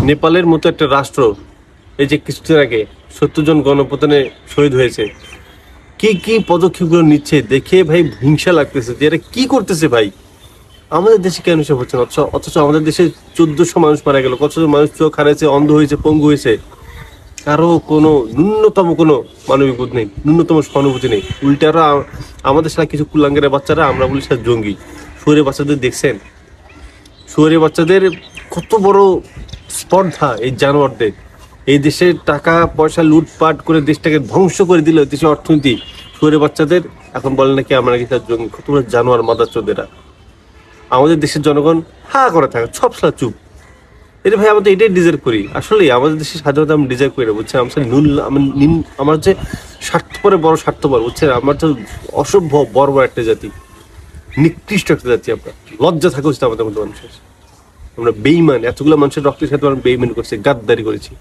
নেপালের মতো একটা রাষ্ট্র এই যে কিছুদিন আগে 70 জন গণপ্রধানে শহীদ হয়েছে, কি কি পদক্ষেপগুলো নিচ্ছে দেখে ভাই হিংসা লাগতেছে যে এরা কি করতেছে ভাই। আমাদের দেশে কেন সব হচ্ছে না? অথচ আমাদের দেশে 1400 মানুষ মারা গেল, কত মানুষ চোখ হারাইছে, অন্ধ হয়েছে, পঙ্গু হয়েছে, কারো কোনো ন্যূনতম কোনো মানবিক বোধ নেই, ন্যূনতম সহানুভূতি নেই। উল্টারা আমাদের সাথে কিছু কুলাঙ্গের বাচ্চারা আমরা বলি সাথে জঙ্গি। শুয়োরের বাচ্চাদের দেখছেন? শুয়োরের বাচ্চাদের কত বড় স্পর্ধা এই জানোয়ারদের। এই দেশের টাকা পয়সা লুটপাট করে দেশটাকে ধ্বংস করে দিল, দেশের অর্থনীতি। শুয়োরের বাচ্চাদের এখন বলে নাকি আমরা নাকি তার জঙ্গি। কত বড় জানোয়ার মাদারচোদেরা। আমাদের দেশের জনগণ হা করে থাকে, সব সালা চুপ। এটা ভাই আমাদের এটাই ডিজার্ভ করি। আসলে আমাদের দেশের স্বাধীনতা আমি ডিজার্ভ করি না, বুঝছেন? আমার যে স্বার্থপরে বড় স্বার্থপর, বুঝছেন? আমার তো অসভ্য বড় বড় একটা জাতি, নিকৃষ্ট একটা জাতি। আমরা লজ্জা থাকা উচিত আমাদের মধ্যে মানুষের। আমরা বেইমান, এতগুলো মানুষের রক্তের সাথে আমরা বেইমান করছি, গাদ্দারি করেছি।